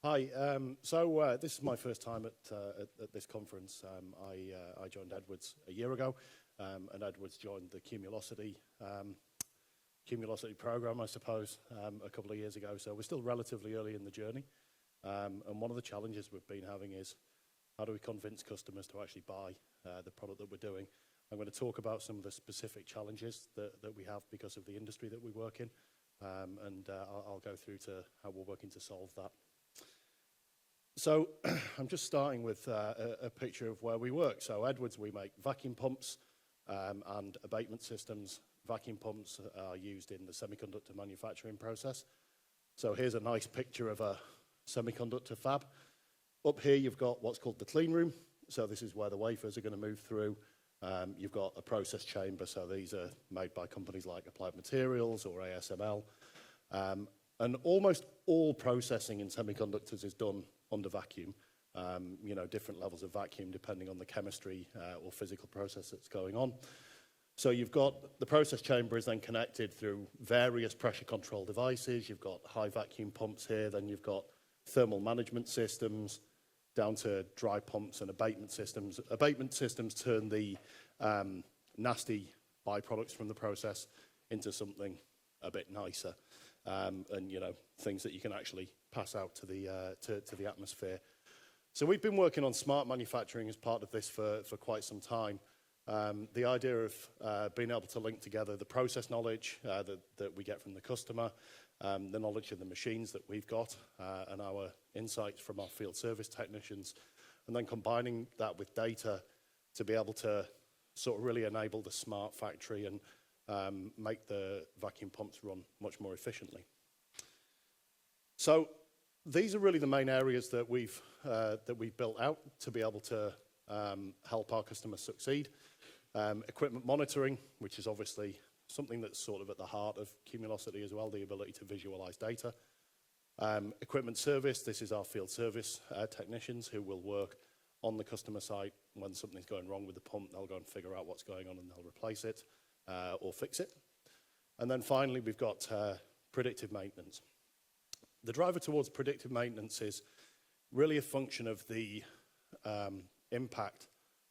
Hi, this is my first time at this conference. I joined Edwards a year ago, and Edwards joined the Cumulocity program, I suppose, a couple of years ago. So we're still relatively early in the journey. And one of the challenges we've been having is how do we convince customers to actually buy the product that we're doing? I'm going to talk about some of the specific challenges that we have because of the industry that we work in, and I'll go through to how we're working to solve that. So I'm just starting with a picture of where we work. So Edwards, we make vacuum pumps and abatement systems. Vacuum pumps are used in the semiconductor manufacturing process. So here's a nice picture of a semiconductor fab. Up here you've got what's called the clean room. So this is where the wafers are going to move through. You've got a process chamber. So these are made by companies like Applied Materials or ASML. And almost all processing in semiconductors is done under vacuum. Different levels of vacuum depending on the chemistry or physical process that's going on. So you've got the process chamber is then connected through various pressure control devices. You've got high vacuum pumps here. Then you've got thermal management systems down to dry pumps and abatement systems. Abatement systems turn the nasty byproducts from the process into something a bit nicer. And things that you can actually pass out to the atmosphere. So we've been working on smart manufacturing as part of this for quite some time. The idea of being able to link together the process knowledge that we get from the customer, the knowledge of the machines that we've got, and our insights from our field service technicians, and then combining that with data to be able to sort of really enable the smart factory and make the vacuum pumps run much more efficiently. So these are really the main areas that we've built out to be able to help our customers succeed. Equipment monitoring, which is obviously something that's sort of at the heart of Cumulocity as well, the ability to visualize data. Equipment service, this is our field service technicians who will work on the customer site. When something's going wrong with the pump, they'll go and figure out what's going on and they'll replace it or fix it. And then finally, we've got predictive maintenance. The driver towards predictive maintenance is really a function of the impact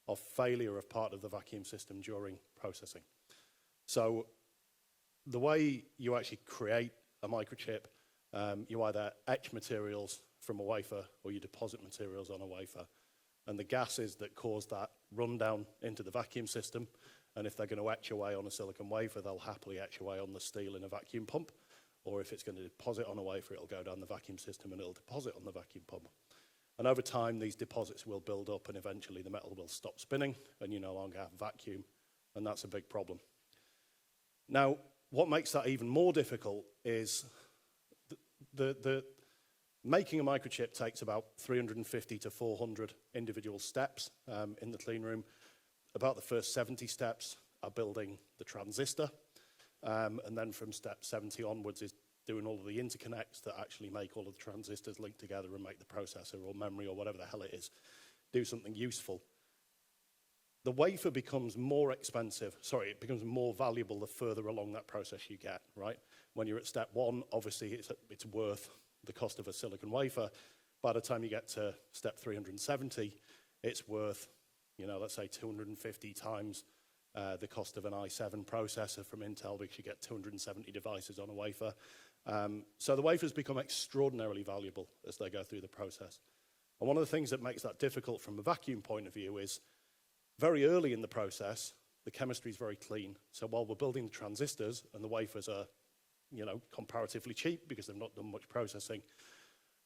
of failure of part of the vacuum system during processing. So the way you actually create a microchip, you either etch materials from a wafer or you deposit materials on a wafer. And the gases that cause that run down into the vacuum system. And if they're going to etch away on a silicon wafer, they'll happily etch away on the steel in a vacuum pump. Or if it's going to deposit on a wafer, it'll go down the vacuum system and it'll deposit on the vacuum pump. And over time, these deposits will build up and eventually the metal will stop spinning and you no longer have vacuum. And that's a big problem. Now, what makes that even more difficult is the making a microchip takes about 350 to 400 individual steps in the clean room. About the first 70 steps are building the transistor. And then from step 70 onwards is doing all of the interconnects that actually make all of the transistors link together and make the processor or memory or whatever the hell it is do something useful. The wafer becomes more expensive. Sorry, it becomes more valuable the further along that process you get, right? When you're at step one, obviously it's worth the cost of a silicon wafer. By the time you get to step 370, it's worth, let's say 250 times the cost of an i7 processor from Intel because you get 270 devices on a wafer. So the wafers become extraordinarily valuable as they go through the process. And one of the things that makes that difficult from a vacuum point of view is very early in the process, the chemistry is very clean. So while we're building the transistors and the wafers are, comparatively cheap because they've not done much processing,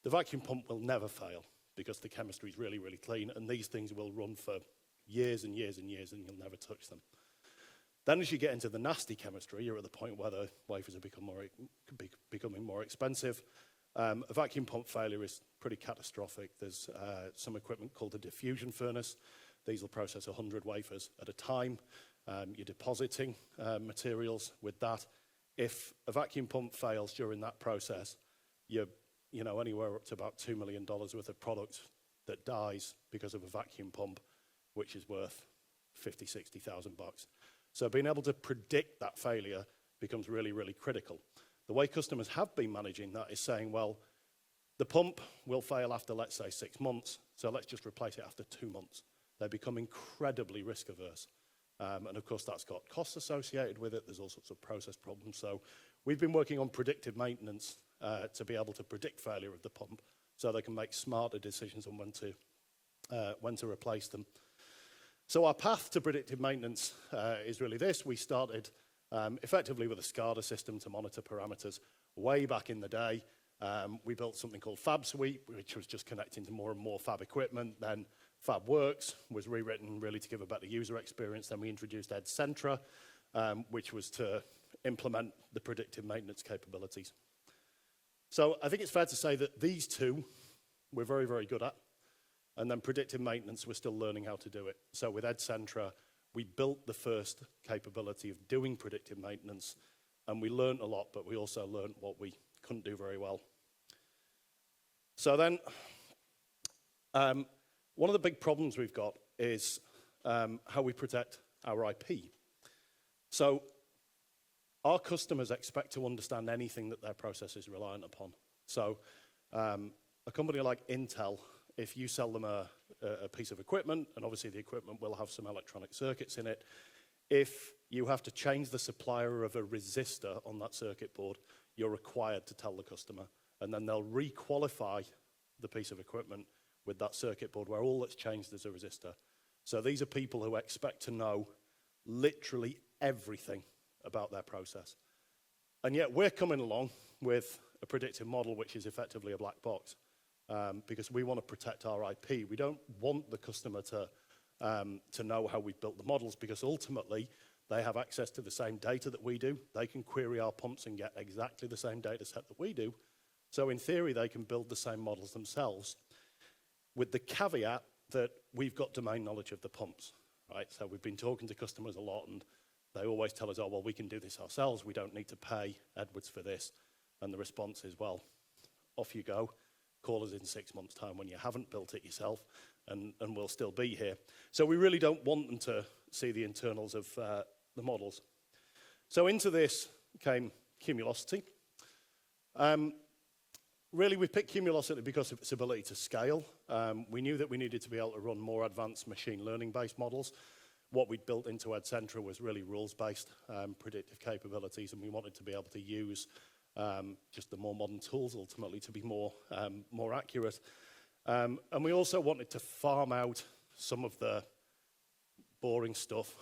the vacuum pump will never fail because the chemistry is really, really clean. And these things will run for years and years and years and you'll never touch them. Then as you get into the nasty chemistry, you're at the point where the wafers have becoming more expensive. A vacuum pump failure is pretty catastrophic. There's some equipment called a diffusion furnace. These will process 100 wafers at a time. You're depositing materials with that. If a vacuum pump fails during that process, you're anywhere up to about $2 million worth of product that dies because of a vacuum pump, which is worth $50,000-$60,000. So being able to predict that failure becomes really, really critical. The way customers have been managing that is saying, well, The pump will fail after, let's say, 6 months, so let's just replace it after 2 months. They become incredibly risk averse. And of course, that's got costs associated with it. There's all sorts of process problems. So we've been working on predictive maintenance to be able to predict failure of the pump so they can make smarter decisions on when to replace them. So our path to predictive maintenance is really this. We started effectively with a SCADA system to monitor parameters way back in the day. We built something called Fab Suite, which was just connecting to more and more Fab equipment. Then FabWorks was rewritten really to give a better user experience. Then we introduced EdCentra, which was to implement the predictive maintenance capabilities. So I think it's fair to say that these two we're very, very good at. And then predictive maintenance, we're still learning how to do it. So with EdCentra, we built the first capability of doing predictive maintenance, and we learned a lot, but we also learned what we couldn't do very well. So then, one of the big problems we've got is how we protect our IP. So our customers expect to understand anything that their process is reliant upon. So a company like Intel, if you sell them a piece of equipment, and obviously the equipment will have some electronic circuits in it, if you have to change the supplier of a resistor on that circuit board, you're required to tell the customer, and then they'll re-qualify the piece of equipment with that circuit board where all that's changed is a resistor. So these are people who expect to know literally everything about their process. And yet we're coming along with a predictive model which is effectively a black box because we want to protect our IP. We don't want the customer to know how we've built the models because ultimately they have access to the same data that we do. They can query our pumps and get exactly the same data set that we do. So in theory, they can build the same models themselves with the caveat that we've got domain knowledge of the pumps, right? So we've been talking to customers a lot and they always tell us, oh, well, we can do this ourselves. We don't need to pay Edwards for this. And the response is, well, off you go. Call us in 6 months' time when you haven't built it yourself, and we'll still be here. So we really don't want them to see the internals of the models. So into this came Cumulocity. Really, we picked Cumulocity because of its ability to scale. We knew that we needed to be able to run more advanced machine learning-based models. What we'd built into EdCentra was really rules-based predictive capabilities, and we wanted to be able to use just the more modern tools ultimately to be more accurate. And we also wanted to farm out some of the boring stuff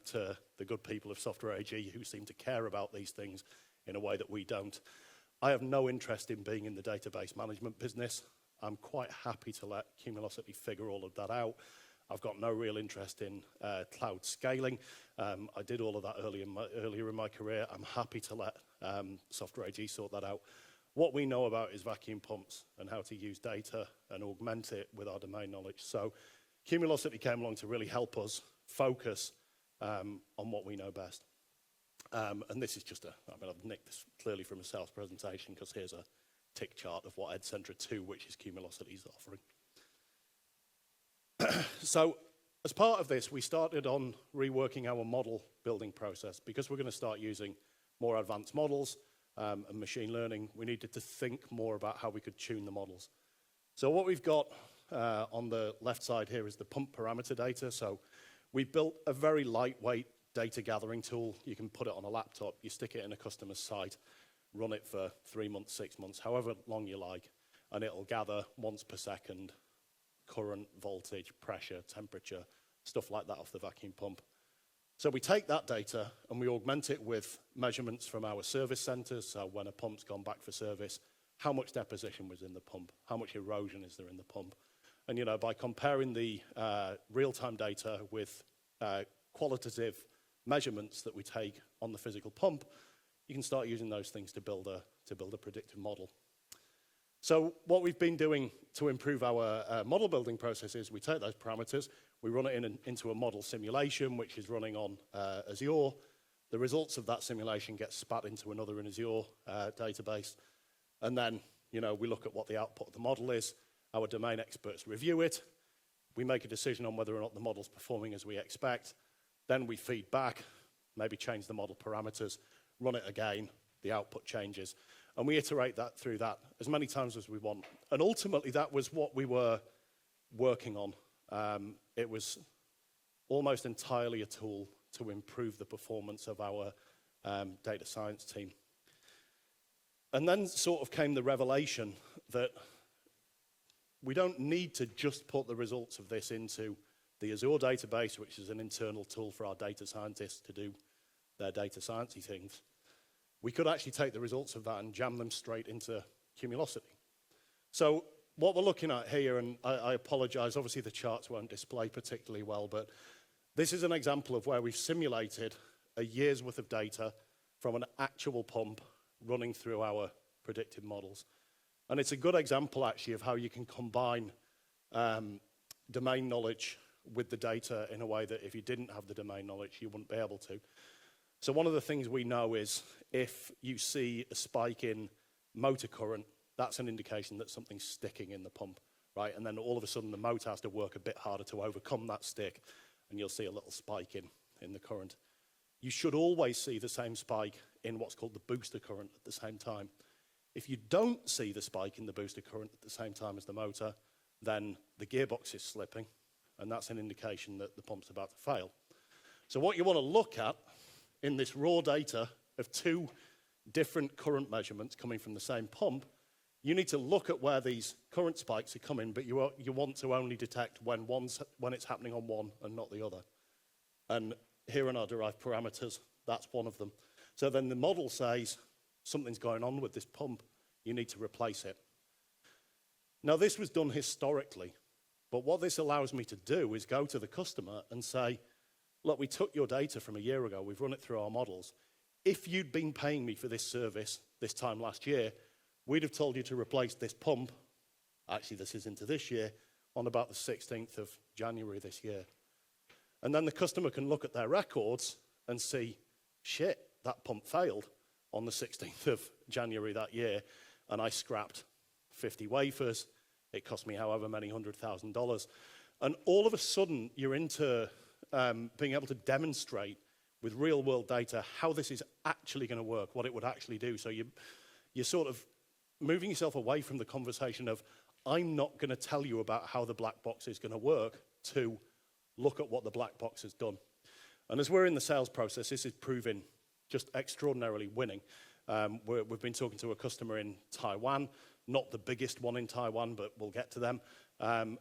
to the good people of Software AG who seem to care about these things in a way that we don't. I have no interest in being in the database management business. I'm quite happy to let Cumulocity figure all of that out. I've got no real interest in cloud scaling. I did all of that earlier in my career. I'm happy to let Software AG sort that out. What we know about is vacuum pumps and how to use data and augment it with our domain knowledge. So Cumulocity came along to really help us focus on what we know best. And this is just I've nicked this clearly from a sales presentation because here's a tick chart of what EdCentra 2, which is Cumulocity's offering. So as part of this, we started on reworking our model building process. Because we're going to start using more advanced models and machine learning, we needed to think more about how we could tune the models. So what we've got on the left side here is the pump parameter data. So we built a very lightweight data gathering tool. You can put it on a laptop, you stick it in a customer's site, run it for 3 months, 6 months, however long you like, and it'll gather once per second current, voltage, pressure, temperature, stuff like that off the vacuum pump. So we take that data and we augment it with measurements from our service centers. So when a pump's gone back for service, how much deposition was in the pump? How much erosion is there in the pump? And by comparing the real-time data with qualitative measurements that we take on the physical pump, you can start using those things to build a predictive model. So what we've been doing to improve our model building process is we take those parameters, we run it into a model simulation, which is running on Azure. The results of that simulation get spat into another in Azure database. And then, we look at what the output of the model is. Our domain experts review it. We make a decision on whether or not the model's performing as we expect. Then we feed back, maybe change the model parameters, run it again, the output changes. And we iterate that through that as many times as we want. And ultimately, that was what we were working on. It was almost entirely a tool to improve the performance of our data science team. And then sort of came the revelation that we don't need to just put the results of this into the Azure database, which is an internal tool for our data scientists to do their data sciencey things. We could actually take the results of that and jam them straight into Cumulocity. So what we're looking at here, and I apologize, obviously the charts won't display particularly well, but this is an example of where we've simulated a year's worth of data from an actual pump running through our predictive models. And it's a good example, actually, of how you can combine domain knowledge with the data in a way that if you didn't have the domain knowledge, you wouldn't be able to. So one of the things we know is if you see a spike in motor current, that's an indication that something's sticking in the pump, right? And then all of a sudden, the motor has to work a bit harder to overcome that stick, and you'll see a little spike in the current. You should always see the same spike in what's called the booster current at the same time. If you don't see the spike in the booster current at the same time as the motor, then the gearbox is slipping, and that's an indication that the pump's about to fail. So what you want to look at in this raw data of two different current measurements coming from the same pump, you need to look at where these current spikes are coming, but you want to only detect when it's happening on one and not the other. And here in our derived parameters, that's one of them. So then the model says, something's going on with this pump, you need to replace it. Now, this was done historically, but what this allows me to do is go to the customer and say, look, we took your data from a year ago, we've run it through our models. If you'd been paying me for this service this time last year, we'd have told you to replace this pump, actually this is into this year, on about the 16th of January this year. And then the customer can look at their records and see, shit, that pump failed on the 16th of January that year, and I scrapped 50 wafers. It cost me however many $100,000. And all of a sudden, you're into being able to demonstrate with real-world data how this is actually going to work, what it would actually do. So you're sort of moving yourself away from the conversation of, I'm not going to tell you about how the black box is going to work, to look at what the black box has done. And as we're in the sales process, this is proving just extraordinarily winning. We've been talking to a customer in Taiwan, not the biggest one in Taiwan, but we'll get to them. And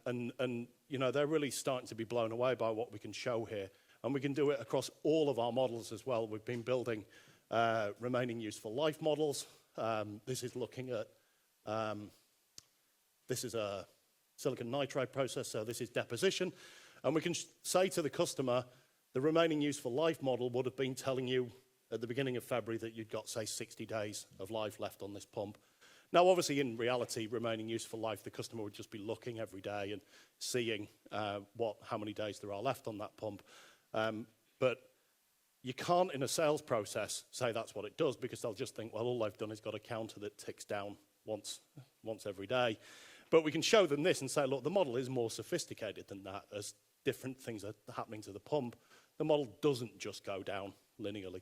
you know, they're really starting to be blown away by what we can show here. And we can do it across all of our models as well. We've been building remaining useful life models. This is looking at, this is a silicon nitride process, so this is deposition. And we can say to the customer, the remaining useful life model would have been telling you at the beginning of February that you'd got, say, 60 days of life left on this pump. Now, obviously, in reality, remaining useful life, the customer would just be looking every day and seeing how many days there are left on that pump. But you can't, in a sales process, say that's what it does, because they'll just think, well, all they've done is got a counter that ticks down once every day. But we can show them this and say, look, the model is more sophisticated than that. As different things are happening to the pump, the model doesn't just go down linearly.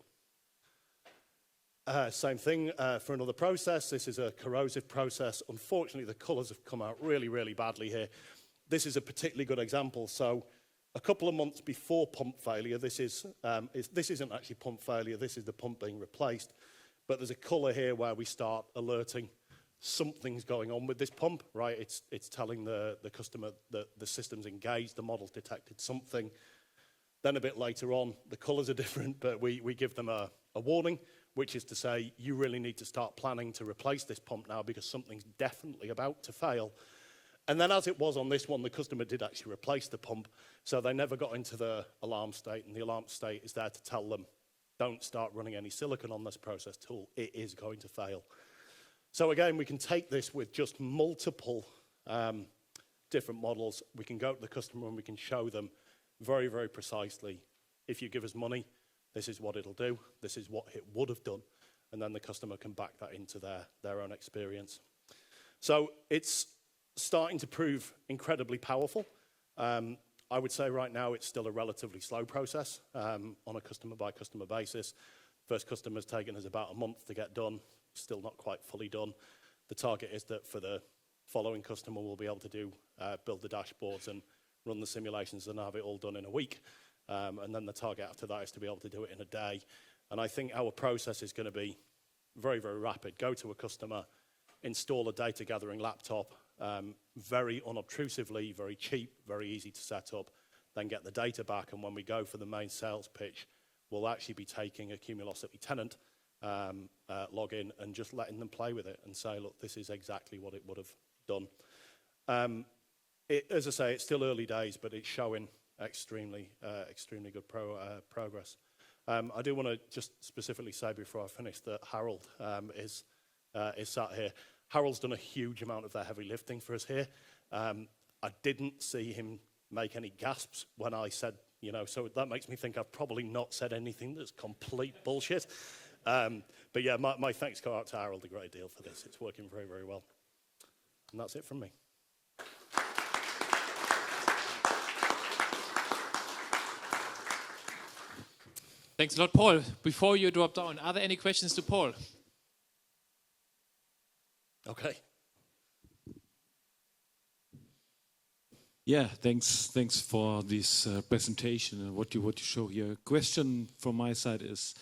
Same thing for another process. This is a corrosive process. Unfortunately, the colors have come out really, really badly here. This is a particularly good example. So a couple of months before pump failure, this isn't actually pump failure, this is the pump being replaced. But there's a color here where we start alerting something's going on with this pump, right? It's telling the customer that the system's engaged, the model's detected something. Then a bit later on, the colors are different, but we give them a warning, which is to say, you really need to start planning to replace this pump now because something's definitely about to fail. And then as it was on this one, the customer did actually replace the pump, so they never got into the alarm state, and the alarm state is there to tell them, don't start running any silicon on this process tool, it is going to fail. So again, we can take this with just multiple different models. We can go to the customer and we can show them very, very precisely, if you give us money, this is what it'll do, this is what it would have done, and then the customer can back that into their own experience. So it's starting to prove incredibly powerful. I would say right now it's still a relatively slow process on a customer-by-customer basis. First customer's taken us about a month to get done. still not quite fully done. The target is that for the following customer, we'll be able to do build the dashboards and run the simulations and have it all done in a week. And then the target after that is to be able to do it in a day. And I think our process is going to be very, very rapid. Go to a customer, install a data gathering laptop, very unobtrusively, very cheap, very easy to set up, then get the data back. And when we go for the main sales pitch, we'll actually be taking a Cumulocity tenant, log in, and just letting them play with it and say, look, this is exactly what it would have done. As I say, it's still early days, but it's showing extremely good progress. I do want to just specifically say before I finish that Harold is sat here. Harold's done a huge amount of the heavy lifting for us here. I didn't see him make any gasps when I said, so that makes me think I've probably not said anything that's complete bullshit. But yeah, my thanks go out to Harold a great deal for this. It's working very, very well. And that's it from me. Thanks a lot, Paul. Before you drop down, are there any questions to Paul? Okay. Yeah, thanks for this presentation and what you show here. Question from my side is,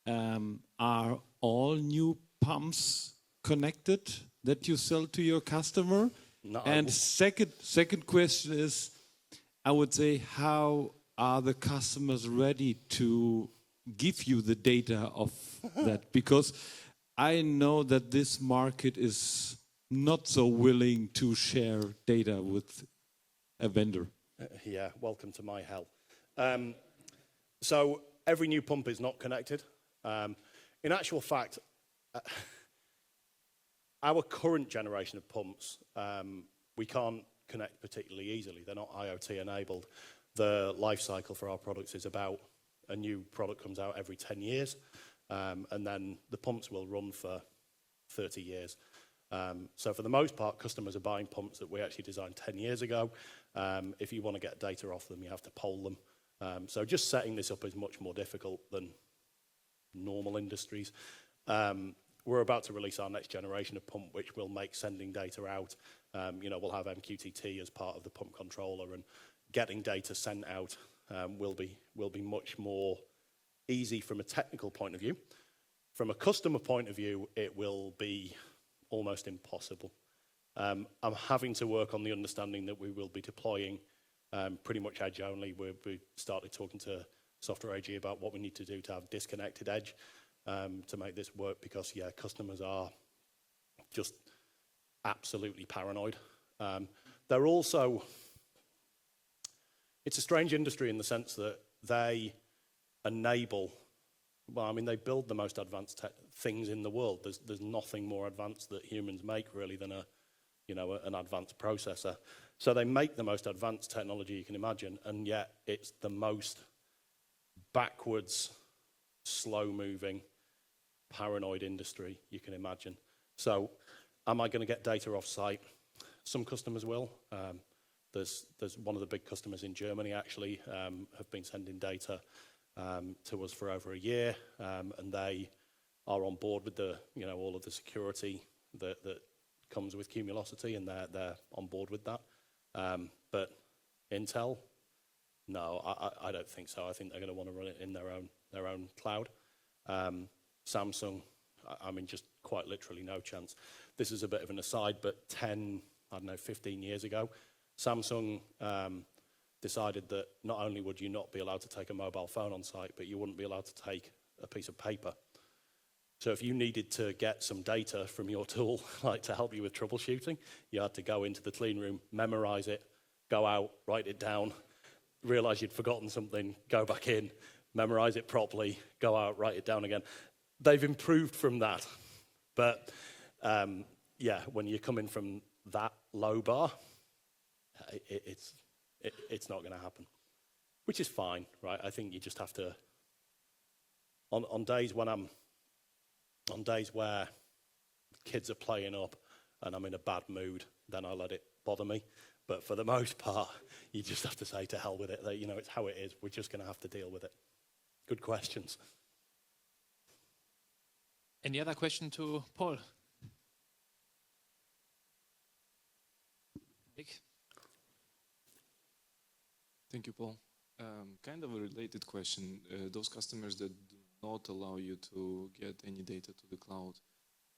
are all new pumps connected that you sell to your customer? No. And second question is, I would say, how are the customers ready to give you the data of that? Because I know that this market is not so willing to share data with a vendor. Yeah, welcome to my hell. So every new pump is not connected. In actual fact, our current generation of pumps, we can't connect particularly easily. They're not IoT enabled. The life cycle for our products is about a new product comes out every 10 years, and then the pumps will run for 30 years. So for the most part, customers are buying pumps that we actually designed 10 years ago. If you want to get data off them, you have to poll them. So just setting this up is much more difficult than normal industries. We're about to release our next generation of pump, which will make sending data out. We'll have MQTT as part of the pump controller, and getting data sent out will be much more easy from a technical point of view. From a customer point of view, it will be almost impossible. I'm having to work on the understanding that we will be deploying pretty much edge only. We started talking to Software AG about what we need to do to have disconnected edge to make this work, because yeah, customers are just absolutely paranoid. They're also, it's a strange industry in the sense that they enable, they build the most advanced things in the world. There's nothing more advanced that humans make really than an advanced processor. So they make the most advanced technology you can imagine, and yet it's the most backwards, slow-moving, paranoid industry you can imagine. So am I going to get data off-site? Some customers will. There's one of the big customers in Germany actually have been sending data to us for over a year, and they are on board with all of the security that comes with Cumulocity, and they're on board with that. But Intel, no, I don't think so. I think they're going to want to run it in their own cloud. Samsung, just quite literally no chance. This is a bit of an aside, but 15 years ago, Samsung decided that not only would you not be allowed to take a mobile phone on site, but you wouldn't be allowed to take a piece of paper. So if you needed to get some data from your tool, like to help you with troubleshooting, you had to go into the clean room, memorize it, go out, write it down, realize you'd forgotten something, go back in, memorize it properly, go out, write it down again. They've improved from that. But when you're coming from that low bar, it's not going to happen, which is fine, right? I think you just have to, on days where kids are playing up and I'm in a bad mood, then I let it bother me. But for the most part, you just have to say to hell with it. That, it's how it is. We're just going to have to deal with it. Good questions. Any other question to Paul? Nick? Thank you, Paul. Kind of a related question. Those customers that do not allow you to get any data to the cloud,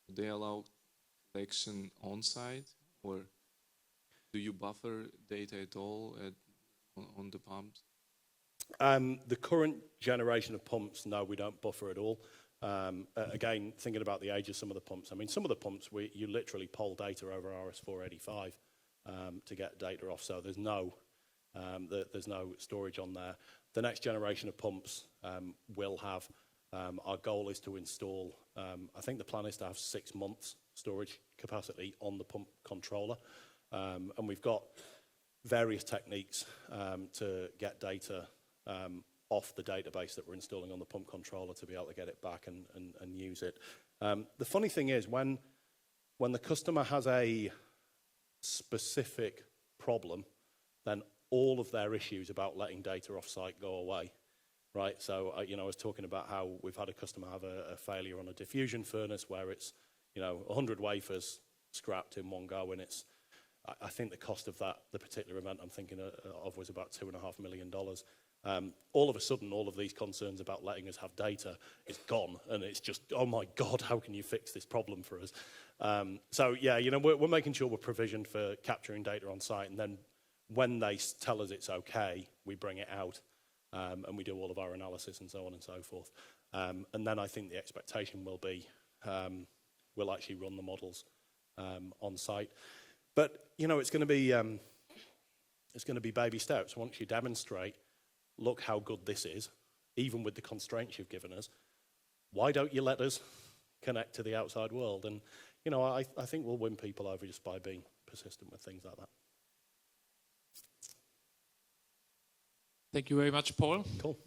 do they allow collection on-site, or do you buffer data at all on the pumps? The current generation of pumps, no, we don't buffer at all. Again, thinking about the age of some of the pumps, I mean, some of the pumps, you literally poll data over RS485 to get data off, so there's no storage on there. The next generation of pumps will have, our goal is to install, I think the plan is to have 6 months storage capacity on the pump controller. And we've got various techniques to get data off the database that we're installing on the pump controller to be able to get it back and use it. The funny thing is, when the customer has a specific problem, then all of their issues about letting data off-site go away, right? So, I was talking about how we've had a customer have a failure on a diffusion furnace where it's, 100 wafers scrapped in one go, and I think the cost of the particular event I'm thinking of was about $2.5 million. All of a sudden, all of these concerns about letting us have data is gone, and it's just, oh my God, how can you fix this problem for us? So yeah, we're making sure we're provisioned for capturing data on site, and then when they tell us it's okay, we bring it out, and we do all of our analysis and so on and so forth. And then I think the expectation will be, we'll actually run the models on site. But it's going to be baby steps. Once you demonstrate, look how good this is, even with the constraints you've given us, why don't you let us connect to the outside world? And I think we'll win people over just by being persistent with things like that. Thank you very much, Paul. Cool.